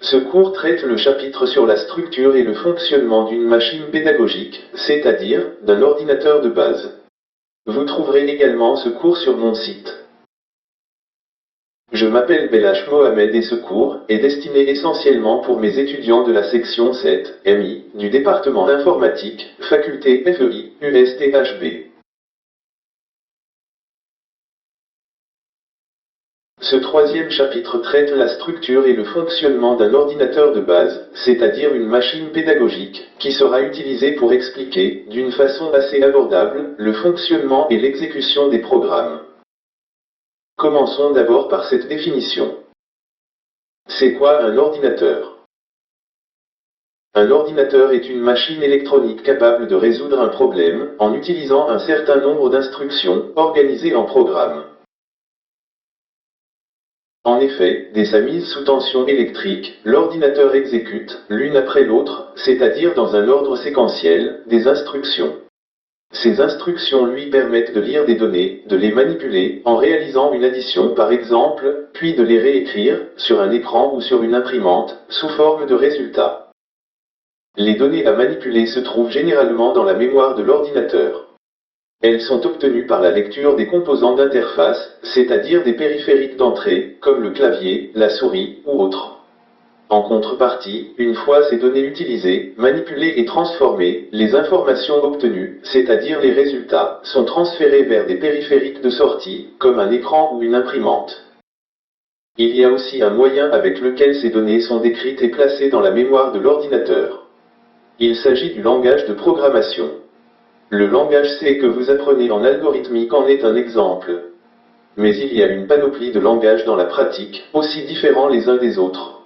Ce cours traite le chapitre sur la structure et le fonctionnement d'une machine pédagogique, c'est-à-dire d'un ordinateur de base. Vous trouverez également ce cours sur mon site. Je m'appelle Belash Mohamed et ce cours est destiné essentiellement pour mes étudiants de la section 7, MI, du département informatique, faculté FEI, USTHB. Ce troisième chapitre traite la structure et le fonctionnement d'un ordinateur de base, c'est-à-dire une machine pédagogique, qui sera utilisée pour expliquer, d'une façon assez abordable, le fonctionnement et l'exécution des programmes. Commençons d'abord par cette définition. C'est quoi un ordinateur? Un ordinateur est une machine électronique capable de résoudre un problème, en utilisant un certain nombre d'instructions, organisées en programmes. En effet, dès sa mise sous tension électrique, l'ordinateur exécute, l'une après l'autre, c'est-à-dire dans un ordre séquentiel, des instructions. Ces instructions lui permettent de lire des données, de les manipuler, en réalisant une addition par exemple, puis de les réécrire, sur un écran ou sur une imprimante, sous forme de résultats. Les données à manipuler se trouvent généralement dans la mémoire de l'ordinateur. Elles sont obtenues par la lecture des composants d'interface, c'est-à-dire des périphériques d'entrée, comme le clavier, la souris, ou autres. En contrepartie, une fois ces données utilisées, manipulées et transformées, les informations obtenues, c'est-à-dire les résultats, sont transférées vers des périphériques de sortie, comme un écran ou une imprimante. Il y a aussi un moyen avec lequel ces données sont décrites et placées dans la mémoire de l'ordinateur. Il s'agit du langage de programmation. Le langage C que vous apprenez en algorithmique en est un exemple. Mais il y a une panoplie de langages dans la pratique, aussi différents les uns des autres.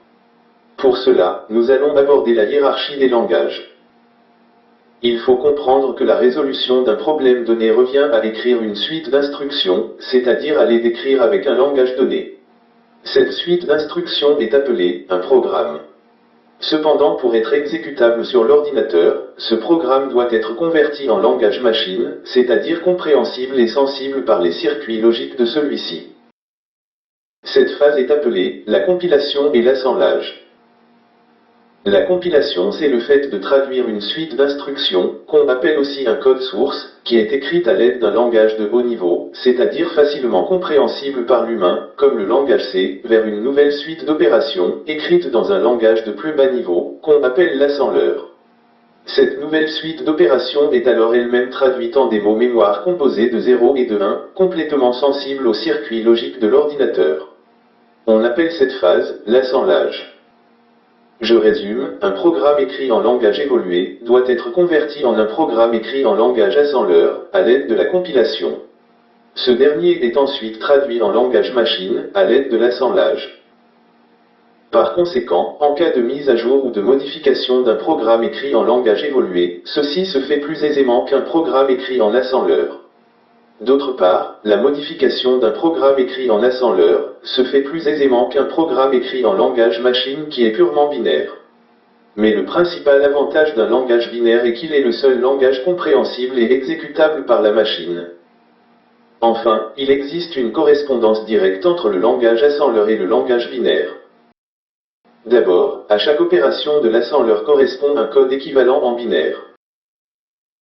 Pour cela, nous allons aborder la hiérarchie des langages. Il faut comprendre que la résolution d'un problème donné revient à écrire une suite d'instructions, c'est-à-dire à les décrire avec un langage donné. Cette suite d'instructions est appelée un programme. Cependant, pour être exécutable sur l'ordinateur, ce programme doit être converti en langage machine, c'est-à-dire compréhensible et sensible par les circuits logiques de celui-ci. Cette phase est appelée la compilation et l'assemblage. La compilation, c'est le fait de traduire une suite d'instructions, qu'on appelle aussi un code source, qui est écrite à l'aide d'un langage de haut niveau, c'est-à-dire facilement compréhensible par l'humain, comme le langage C, vers une nouvelle suite d'opérations, écrite dans un langage de plus bas niveau, qu'on appelle l'assembleur. Cette nouvelle suite d'opérations est alors elle-même traduite en des mots mémoire composés de 0 et de 1, complètement sensibles au circuit logique de l'ordinateur. On appelle cette phase l'assemblage. Je résume, un programme écrit en langage évolué doit être converti en un programme écrit en langage assembleur, à l'aide de la compilation. Ce dernier est ensuite traduit en langage machine, à l'aide de l'assemblage. Par conséquent, en cas de mise à jour ou de modification d'un programme écrit en langage évolué, ceci se fait plus aisément qu'un programme écrit en assembleur. D'autre part, la modification d'un programme écrit en assembleur se fait plus aisément qu'un programme écrit en langage machine qui est purement binaire. Mais le principal avantage d'un langage binaire est qu'il est le seul langage compréhensible et exécutable par la machine. Enfin, il existe une correspondance directe entre le langage assembleur et le langage binaire. D'abord, à chaque opération de l'assembleur correspond un code équivalent en binaire.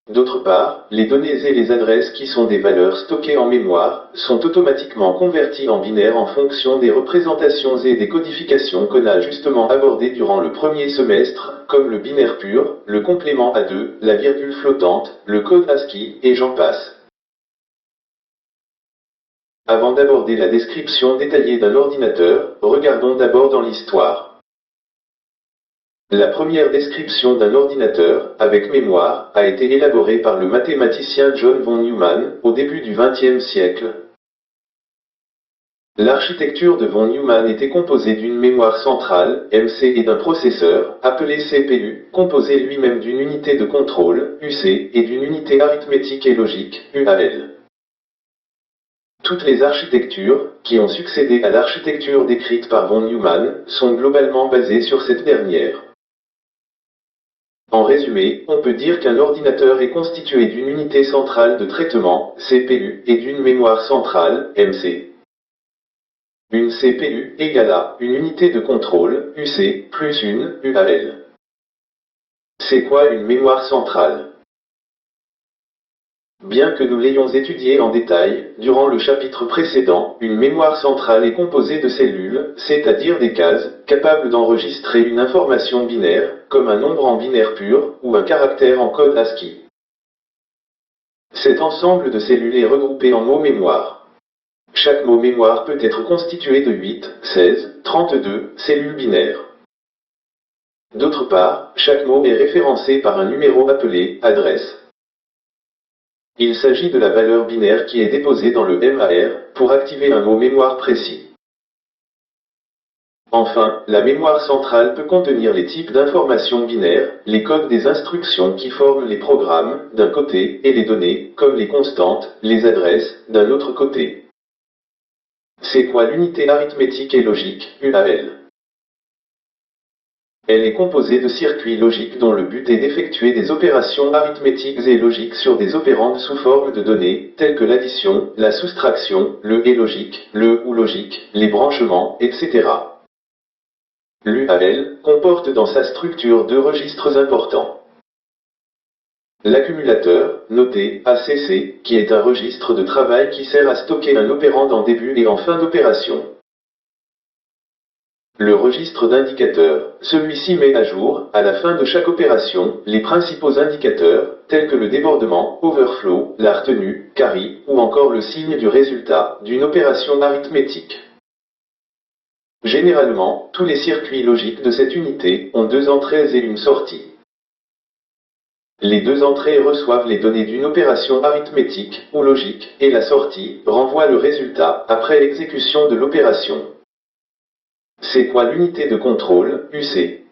D'autre part, les données et les adresses qui sont des valeurs stockées en mémoire, sont automatiquement converties en binaire en fonction des représentations et des codifications qu'on a justement abordées durant le premier semestre, comme le binaire pur, le complément A2, la virgule flottante, le code ASCII, et j'en passe. Avant d'aborder la description détaillée d'un ordinateur, regardons d'abord dans l'histoire. La première description d'un ordinateur, avec mémoire, a été élaborée par le mathématicien John von Neumann, au début du XXe siècle. L'architecture de von Neumann était composée d'une mémoire centrale, MC, et d'un processeur, appelé CPU, composé lui-même d'une unité de contrôle, UC, et d'une unité arithmétique et logique, UAL. Toutes les architectures, qui ont succédé à l'architecture décrite par von Neumann, sont globalement basées sur cette dernière. En résumé, on peut dire qu'un ordinateur est constitué d'une unité centrale de traitement, CPU, et d'une mémoire centrale, MC. Une CPU égale à une unité de contrôle, UC, plus une UAL. C'est quoi une mémoire centrale? Bien que nous l'ayons étudié en détail, durant le chapitre précédent, une mémoire centrale est composée de cellules, c'est-à-dire des cases, capables d'enregistrer une information binaire, comme un nombre en binaire pur, ou un caractère en code ASCII. Cet ensemble de cellules est regroupé en mots mémoire. Chaque mot mémoire peut être constitué de 8, 16, 32 cellules binaires. D'autre part, chaque mot est référencé par un numéro appelé adresse. Il s'agit de la valeur binaire qui est déposée dans le MAR pour activer un mot mémoire précis. Enfin, la mémoire centrale peut contenir les types d'informations binaires, les codes des instructions qui forment les programmes, d'un côté, et les données, comme les constantes, les adresses, d'un autre côté. C'est quoi l'unité arithmétique et logique, UAL? Elle est composée de circuits logiques dont le but est d'effectuer des opérations arithmétiques et logiques sur des opérandes sous forme de données, telles que l'addition, la soustraction, le et logique, le ou logique, les branchements, etc. L'UAL comporte dans sa structure deux registres importants. L'accumulateur, noté ACC, qui est un registre de travail qui sert à stocker un opérande en début et en fin d'opération. Le registre d'indicateur, celui-ci met à jour, à la fin de chaque opération, les principaux indicateurs, tels que le débordement, overflow, la retenue, carry, ou encore le signe du résultat, d'une opération arithmétique. Généralement, tous les circuits logiques de cette unité ont deux entrées et une sortie. Les deux entrées reçoivent les données d'une opération arithmétique, ou logique, et la sortie renvoie le résultat, après l'exécution de l'opération. C'est quoi l'unité de contrôle, UC?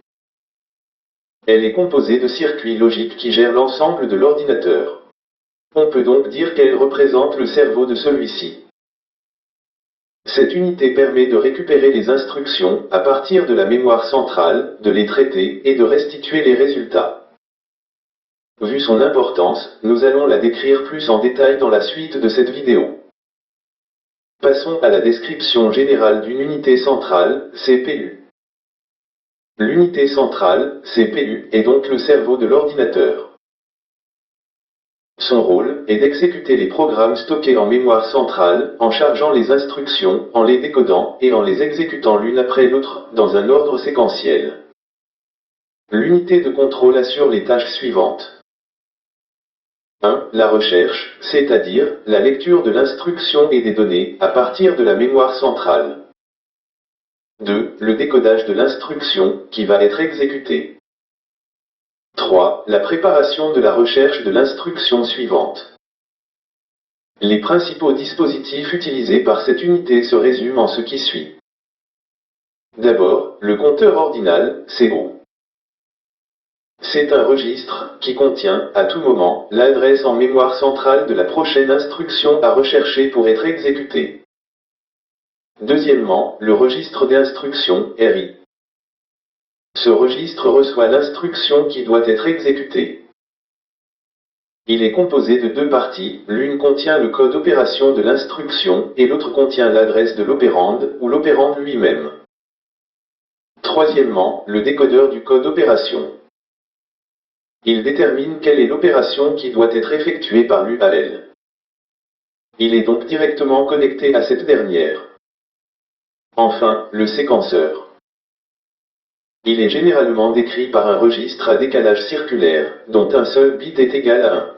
Elle est composée de circuits logiques qui gèrent l'ensemble de l'ordinateur. On peut donc dire qu'elle représente le cerveau de celui-ci. Cette unité permet de récupérer les instructions à partir de la mémoire centrale, de les traiter et de restituer les résultats. Vu son importance, nous allons la décrire plus en détail dans la suite de cette vidéo. Passons à la description générale d'une unité centrale, CPU. L'unité centrale, CPU, est donc le cerveau de l'ordinateur. Son rôle est d'exécuter les programmes stockés en mémoire centrale, en chargeant les instructions, en les décodant et en les exécutant l'une après l'autre, dans un ordre séquentiel. L'unité de contrôle assure les tâches suivantes. 1. La recherche, c'est-à-dire la lecture de l'instruction et des données à partir de la mémoire centrale. 2. Le décodage de l'instruction qui va être exécutée. 3. La préparation de la recherche de l'instruction suivante. Les principaux dispositifs utilisés par cette unité se résument en ce qui suit. D'abord, le compteur ordinal, CO. C'est un registre qui contient, à tout moment, l'adresse en mémoire centrale de la prochaine instruction à rechercher pour être exécutée. Deuxièmement, le registre d'instruction, RI. Ce registre reçoit l'instruction qui doit être exécutée. Il est composé de deux parties, l'une contient le code d'opération de l'instruction et l'autre contient l'adresse de l'opérande ou l'opérande lui-même. Troisièmement, le décodeur du code d'opération. Il détermine quelle est l'opération qui doit être effectuée par l'UAL. Il est donc directement connecté à cette dernière. Enfin, le séquenceur. Il est généralement décrit par un registre à décalage circulaire, dont un seul bit est égal à 1.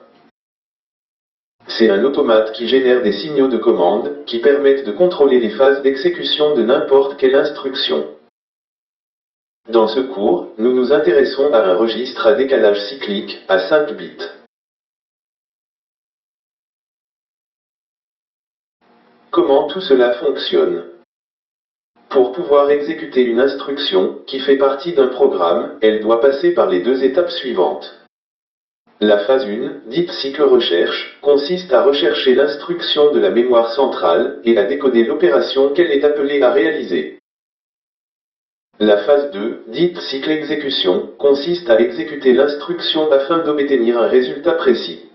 C'est un automate qui génère des signaux de commande, qui permettent de contrôler les phases d'exécution de n'importe quelle instruction. Dans ce cours, nous nous intéressons à un registre à décalage cyclique, à 5 bits. Comment tout cela fonctionne? Pour pouvoir exécuter une instruction, qui fait partie d'un programme, elle doit passer par les deux étapes suivantes. La phase 1, dite cycle recherche, consiste à rechercher l'instruction de la mémoire centrale, et à décoder l'opération qu'elle est appelée à réaliser. La phase 2, dite cycle exécution, consiste à exécuter l'instruction afin d'obtenir un résultat précis.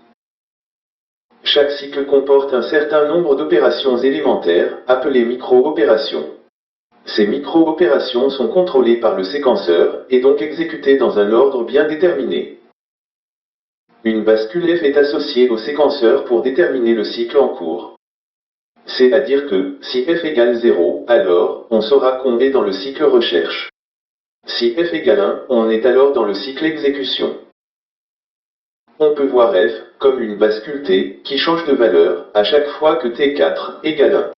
Chaque cycle comporte un certain nombre d'opérations élémentaires, appelées micro-opérations. Ces micro-opérations sont contrôlées par le séquenceur, et donc exécutées dans un ordre bien déterminé. Une bascule F est associée au séquenceur pour déterminer le cycle en cours. C'est-à-dire que, si F égale 0, alors, on saura qu'on est dans le cycle recherche. Si F égale 1, on est alors dans le cycle exécution. On peut voir F comme une bascule T qui change de valeur à chaque fois que T4 égale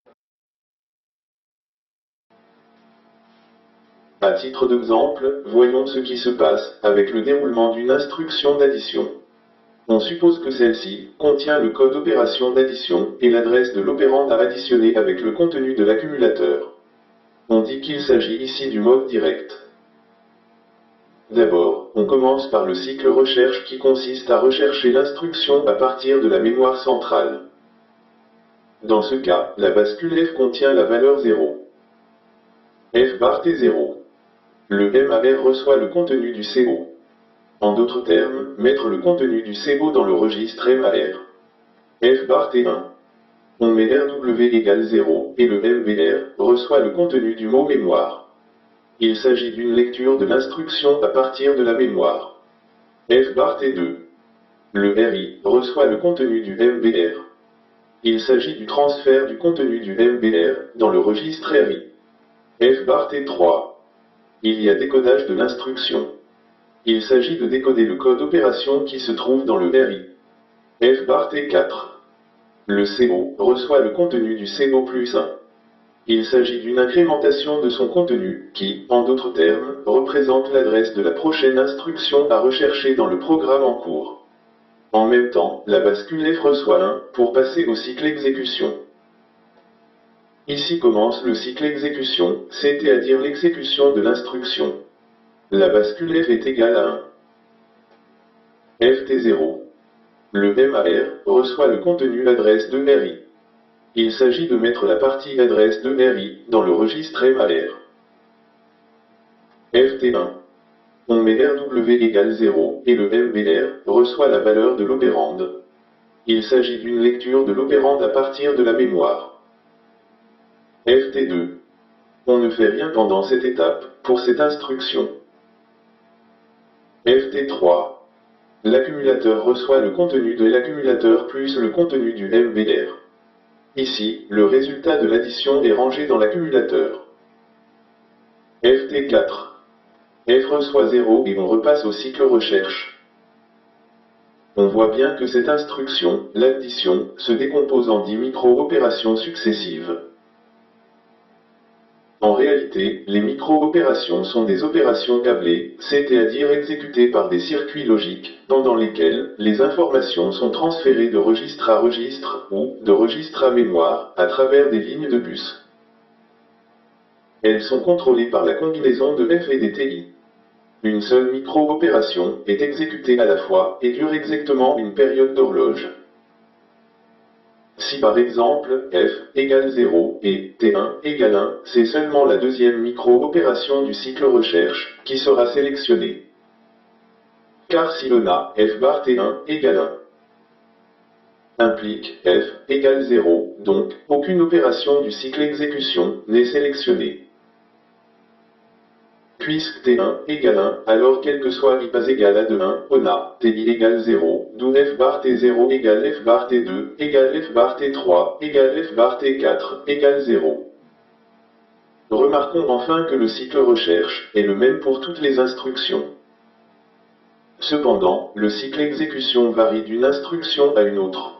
1. À titre d'exemple, voyons ce qui se passe avec le déroulement d'une instruction d'addition. On suppose que celle-ci contient le code opération d'addition et l'adresse de l'opérande à additionner avec le contenu de l'accumulateur. On dit qu'il s'agit ici du mode direct. D'abord, on commence par le cycle recherche qui consiste à rechercher l'instruction à partir de la mémoire centrale. Dans ce cas, la bascule F contient la valeur 0. F bar T0. Le MAR reçoit le contenu du CO. En d'autres termes, mettre le contenu du CO dans le registre MAR. F bar T1. On met RW égale 0 et le MBR reçoit le contenu du mot mémoire. Il s'agit d'une lecture de l'instruction à partir de la mémoire. F bar T2. Le RI reçoit le contenu du MBR. Il s'agit du transfert du contenu du MBR dans le registre RI. F bar T3. Il y a décodage de l'instruction. Il s'agit de décoder le code opération qui se trouve dans le RI. F bar T4. Le CO reçoit le contenu du CO plus 1. Il s'agit d'une incrémentation de son contenu qui, en d'autres termes, représente l'adresse de la prochaine instruction à rechercher dans le programme en cours. En même temps, la bascule F reçoit 1 pour passer au cycle exécution. Ici commence le cycle exécution, c'est-à-dire l'exécution de l'instruction. La bascule F est égale à 1. FT0. Le MAR reçoit le contenu adresse de RI. Il s'agit de mettre la partie adresse de RI dans le registre MAR. FT1. On met RW égale 0 et le MBR reçoit la valeur de l'opérande. Il s'agit d'une lecture de l'opérande à partir de la mémoire. FT2. On ne fait rien pendant cette étape pour cette instruction. FT3. L'accumulateur reçoit le contenu de l'accumulateur plus le contenu du MBR. Ici, le résultat de l'addition est rangé dans l'accumulateur. FT4. F reçoit 0 et on repasse au cycle recherche. On voit bien que cette instruction, l'addition, se décompose en 10 micro-opérations successives. En réalité, les micro-opérations sont des opérations câblées, c'est-à-dire exécutées par des circuits logiques, pendant lesquels les informations sont transférées de registre à registre, ou de registre à mémoire, à travers des lignes de bus. Elles sont contrôlées par la combinaison de F et des TI. Une seule micro-opération est exécutée à la fois et dure exactement une période d'horloge. Si par exemple, F égale 0 et T1 égale 1, c'est seulement la deuxième micro-opération du cycle recherche qui sera sélectionnée. Car si on a F bar T1 égale 1 implique F égale 0, donc aucune opération du cycle exécution n'est sélectionnée. Puisque T1 égale 1, alors quel que soit I pas égal à 1, on a TI égale 0, d'où F bar T0 égale F bar T2, égale F bar T3, égale F bar T4, égale 0. Remarquons enfin que le cycle recherche est le même pour toutes les instructions. Cependant, le cycle exécution varie d'une instruction à une autre.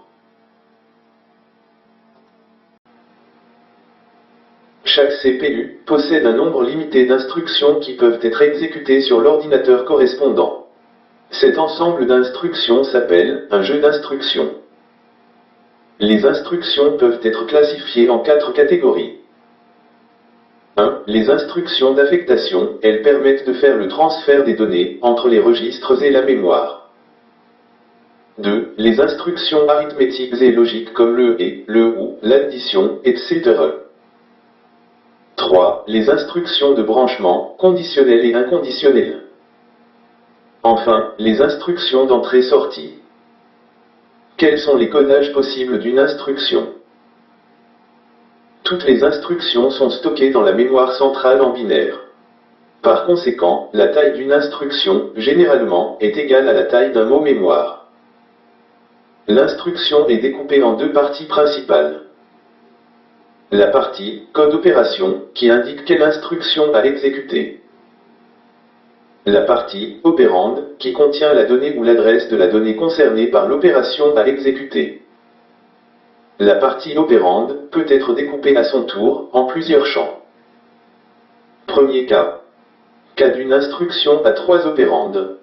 Chaque CPU possède un nombre limité d'instructions qui peuvent être exécutées sur l'ordinateur correspondant. Cet ensemble d'instructions s'appelle un jeu d'instructions. Les instructions peuvent être classifiées en 4 catégories. 1. Les instructions d'affectation, elles permettent de faire le transfert des données entre les registres et la mémoire. 2. Les instructions arithmétiques et logiques comme le et, le ou, l'addition, etc. 3. Les instructions de branchement, conditionnelles et inconditionnelles. Enfin, les instructions d'entrée-sortie. Quels sont les codages possibles d'une instruction? Toutes les instructions sont stockées dans la mémoire centrale en binaire. Par conséquent, la taille d'une instruction, généralement, est égale à la taille d'un mot mémoire. L'instruction est découpée en deux parties principales. La partie code opération, qui indique quelle instruction à exécuter. La partie opérande, qui contient la donnée ou l'adresse de la donnée concernée par l'opération à exécuter. La partie opérande peut être découpée à son tour en plusieurs champs. Premier cas. Cas d'une instruction à 3 opérandes.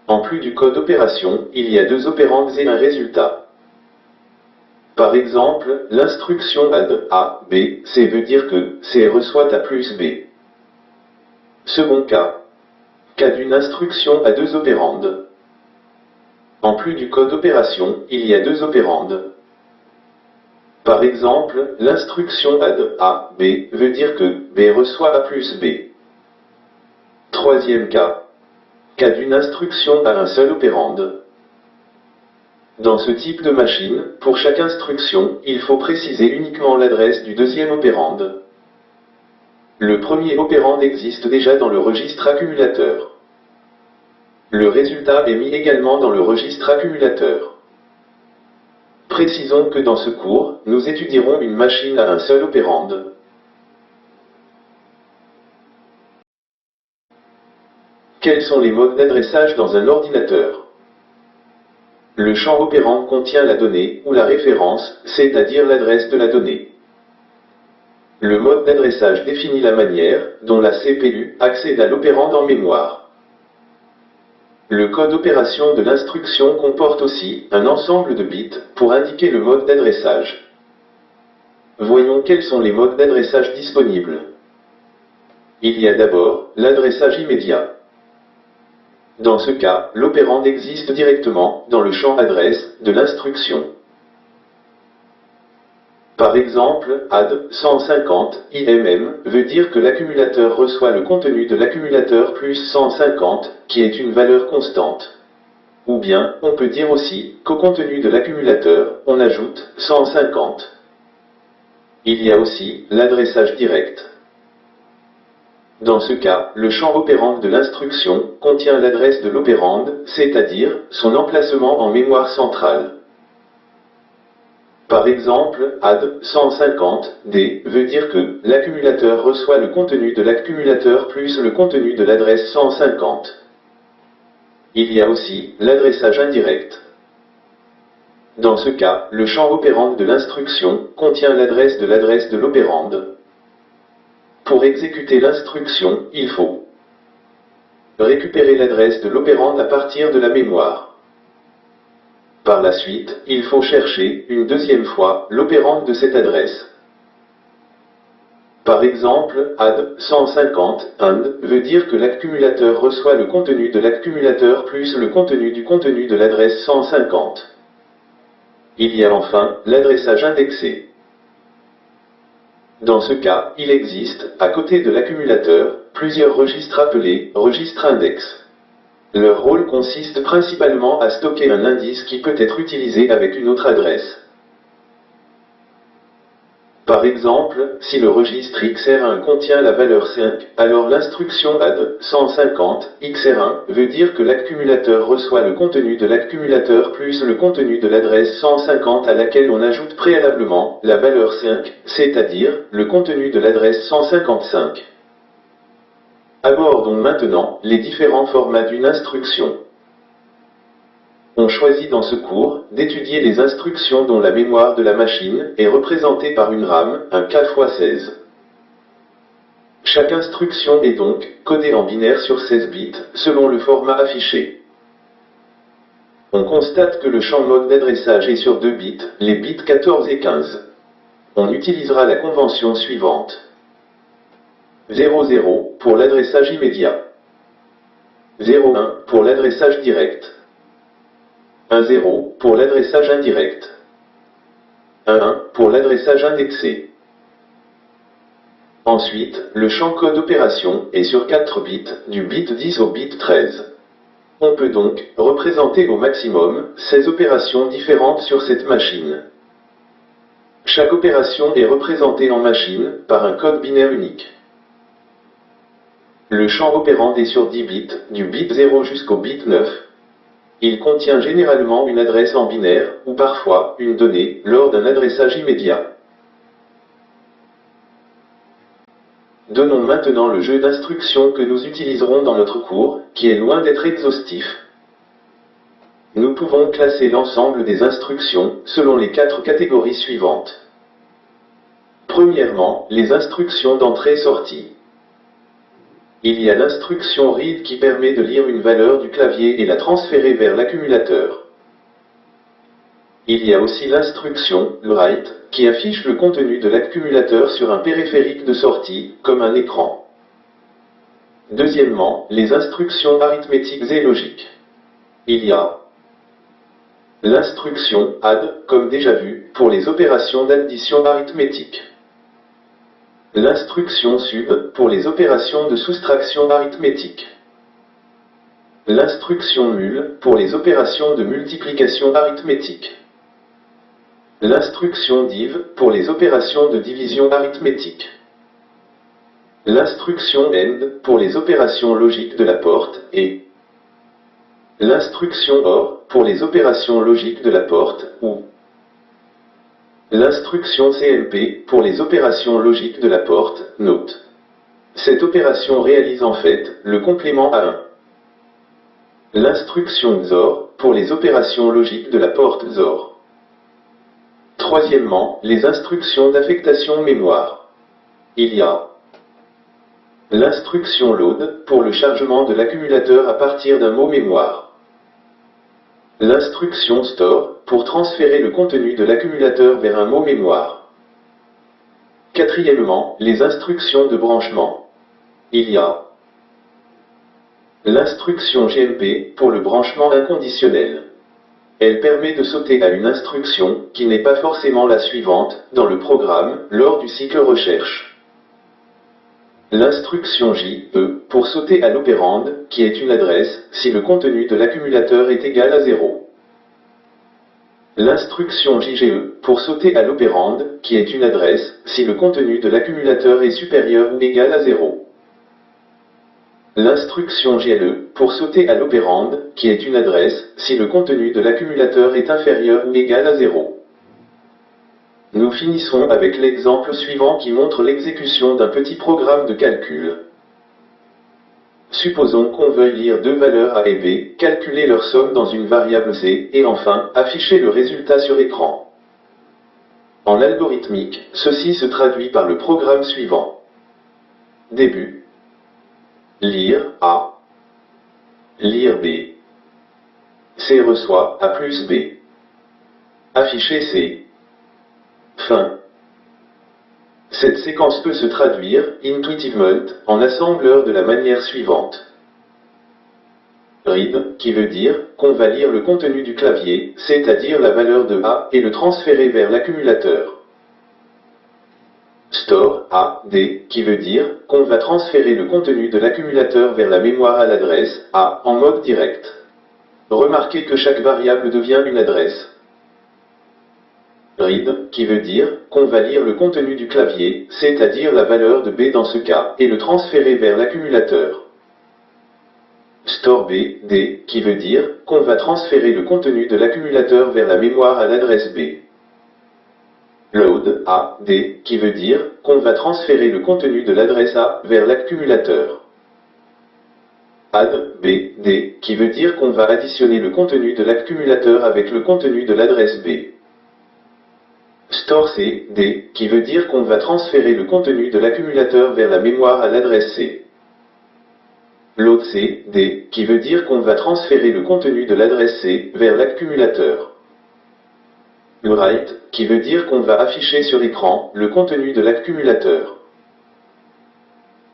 En plus du code opération, il y a 2 opérandes et un résultat. Par exemple, l'instruction add A, B, C veut dire que C reçoit A plus B. Second cas. Cas d'une instruction à 2 opérandes. En plus du code opération, il y a 2 opérandes. Par exemple, l'instruction add A, B veut dire que B reçoit A plus B. Troisième cas. Cas d'une instruction à un seul opérande. Dans ce type de machine, pour chaque instruction, il faut préciser uniquement l'adresse du deuxième opérande. Le premier opérande existe déjà dans le registre accumulateur. Le résultat est mis également dans le registre accumulateur. Précisons que dans ce cours, nous étudierons une machine à un seul opérande. Quels sont les modes d'adressage dans un ordinateur? Le champ opérande contient la donnée ou la référence, c'est-à-dire l'adresse de la donnée. Le mode d'adressage définit la manière dont la CPU accède à l'opérande en mémoire. Le code d'opération de l'instruction comporte aussi un ensemble de bits pour indiquer le mode d'adressage. Voyons quels sont les modes d'adressage disponibles. Il y a d'abord l'adressage immédiat. Dans ce cas, l'opérande existe directement dans le champ adresse de l'instruction. Par exemple, add 150 IMM veut dire que l'accumulateur reçoit le contenu de l'accumulateur plus 150, qui est une valeur constante. Ou bien, on peut dire aussi qu'au contenu de l'accumulateur, on ajoute 150. Il y a aussi l'adressage direct. Dans ce cas, le champ opérande de l'instruction contient l'adresse de l'opérande, c'est-à-dire son emplacement en mémoire centrale. Par exemple, add 150D veut dire que l'accumulateur reçoit le contenu de l'accumulateur plus le contenu de l'adresse 150. Il y a aussi l'adressage indirect. Dans ce cas, le champ opérande de l'instruction contient l'adresse de l'opérande. Pour exécuter l'instruction, il faut récupérer l'adresse de l'opérande à partir de la mémoire. Par la suite, il faut chercher une deuxième fois l'opérande de cette adresse. Par exemple, add 150 and veut dire que l'accumulateur reçoit le contenu de l'accumulateur plus le contenu de l'adresse 150. Il y a enfin l'adressage indexé. Dans ce cas, il existe, à côté de l'accumulateur, plusieurs registres appelés registres index. Leur rôle consiste principalement à stocker un indice qui peut être utilisé avec une autre adresse. Par exemple, si le registre XR1 contient la valeur 5, alors l'instruction add 150 XR1 veut dire que l'accumulateur reçoit le contenu de l'accumulateur plus le contenu de l'adresse 150 à laquelle on ajoute préalablement la valeur 5, c'est-à-dire le contenu de l'adresse 155. Abordons maintenant les différents formats d'une instruction. On choisit dans ce cours d'étudier les instructions dont la mémoire de la machine est représentée par une RAM, un 4x16. Chaque instruction est donc codée en binaire sur 16 bits, selon le format affiché. On constate que le champ mode d'adressage est sur 2 bits, les bits 14 et 15. On utilisera la convention suivante. 00 pour l'adressage immédiat. 01 pour l'adressage direct. 10 pour l'adressage indirect. 11 pour l'adressage indexé. Ensuite, le champ code opération est sur 4 bits, du bit 10 au bit 13. On peut donc représenter au maximum 16 opérations différentes sur cette machine. Chaque opération est représentée en machine par un code binaire unique. Le champ opérand est sur 10 bits, du bit 0 jusqu'au bit 9. Il contient généralement une adresse en binaire, ou parfois une donnée, lors d'un adressage immédiat. Donnons maintenant le jeu d'instructions que nous utiliserons dans notre cours, qui est loin d'être exhaustif. Nous pouvons classer l'ensemble des instructions selon les 4 catégories suivantes. Premièrement, les instructions d'entrée-sortie. Il y a l'instruction read qui permet de lire une valeur du clavier et la transférer vers l'accumulateur. Il y a aussi l'instruction write qui affiche le contenu de l'accumulateur sur un périphérique de sortie, comme un écran. Deuxièmement, les instructions arithmétiques et logiques. Il y a l'instruction add, comme déjà vu, pour les opérations d'addition arithmétique. L'instruction sub, pour les opérations de soustraction arithmétique. L'instruction mul, pour les opérations de multiplication arithmétique. L'instruction div, pour les opérations de division arithmétique. L'instruction end, pour les opérations logiques de la porte, et l'instruction or, pour les opérations logiques de la porte, ou l'instruction cmp, pour les opérations logiques de la porte, note. Cette opération réalise en fait le complément à 1. L'instruction XOR, pour les opérations logiques de la porte XOR. Troisièmement, les instructions d'affectation mémoire. Il y a l'instruction load, pour le chargement de l'accumulateur à partir d'un mot mémoire. L'instruction store, pour transférer le contenu de l'accumulateur vers un mot mémoire. Quatrièmement, les instructions de branchement. Il y a l'instruction GMP, pour le branchement inconditionnel. Elle permet de sauter à une instruction, qui n'est pas forcément la suivante, dans le programme, lors du cycle recherche. L'instruction JE, pour sauter à l'opérande, qui est une adresse, si le contenu de l'accumulateur est égal à 0. L'instruction JGE, pour sauter à l'opérande, qui est une adresse, si le contenu de l'accumulateur est supérieur ou égal à 0. L'instruction GLE, pour sauter à l'opérande, qui est une adresse, si le contenu de l'accumulateur est inférieur ou égal à 0. Nous finissons avec l'exemple suivant qui montre l'exécution d'un petit programme de calcul. Supposons qu'on veuille lire deux valeurs A et B, calculer leur somme dans une variable C, et enfin, afficher le résultat sur écran. En algorithmique, ceci se traduit par le programme suivant. Début. Lire A. Lire B. C reçoit A plus B. Afficher C. Fin. Cette séquence peut se traduire, intuitivement, en assembleur de la manière suivante. Read, qui veut dire qu'on va lire le contenu du clavier, c'est-à-dire la valeur de A, et le transférer vers l'accumulateur. Store, A, D, qui veut dire qu'on va transférer le contenu de l'accumulateur vers la mémoire à l'adresse A, en mode direct. Remarquez que chaque variable devient une adresse. Read, qui veut dire qu'on va lire le contenu du clavier, c'est-à-dire la valeur de B dans ce cas, et le transférer vers l'accumulateur. Store B, D, qui veut dire qu'on va transférer le contenu de l'accumulateur vers la mémoire à l'adresse B. Load, A, D, qui veut dire qu'on va transférer le contenu de l'adresse A vers l'accumulateur. Add, B, D, qui veut dire qu'on va additionner le contenu de l'accumulateur avec le contenu de l'adresse B. Store C, D, qui veut dire qu'on va transférer le contenu de l'accumulateur vers la mémoire à l'adresse C. Load C, D, qui veut dire qu'on va transférer le contenu de l'adresse C vers l'accumulateur. Write, qui veut dire qu'on va afficher sur écran le contenu de l'accumulateur.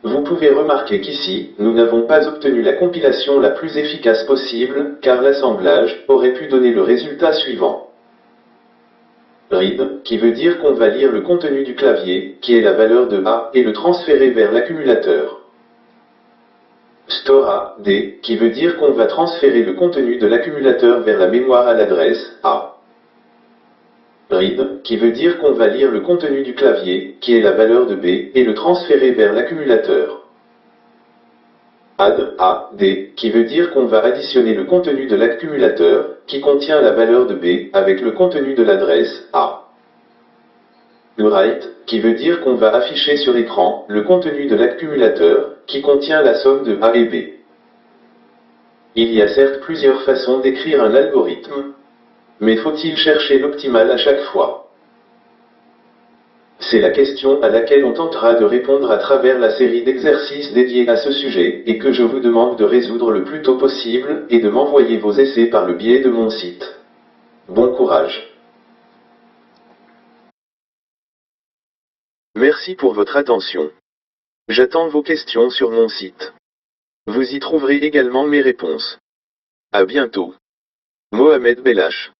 Vous pouvez remarquer qu'ici, nous n'avons pas obtenu la compilation la plus efficace possible, car l'assemblage aurait pu donner le résultat suivant. Read, qui veut dire qu'on va lire le contenu du clavier, qui est la valeur de A, et le transférer vers l'accumulateur. Store A, D, qui veut dire qu'on va transférer le contenu de l'accumulateur vers la mémoire à l'adresse A. Read, qui veut dire qu'on va lire le contenu du clavier, qui est la valeur de B, et le transférer vers l'accumulateur. Add, A, D, qui veut dire qu'on va additionner le contenu de l'accumulateur, qui contient la valeur de B, avec le contenu de l'adresse A. Write, qui veut dire qu'on va afficher sur écran le contenu de l'accumulateur, qui contient la somme de A et B. Il y a certes plusieurs façons d'écrire un algorithme, mais faut-il chercher l'optimal à chaque fois? C'est la question à laquelle on tentera de répondre à travers la série d'exercices dédiés à ce sujet, et que je vous demande de résoudre le plus tôt possible, et de m'envoyer vos essais par le biais de mon site. Bon courage. Merci pour votre attention. J'attends vos questions sur mon site. Vous y trouverez également mes réponses. À bientôt. Mohamed Bellache.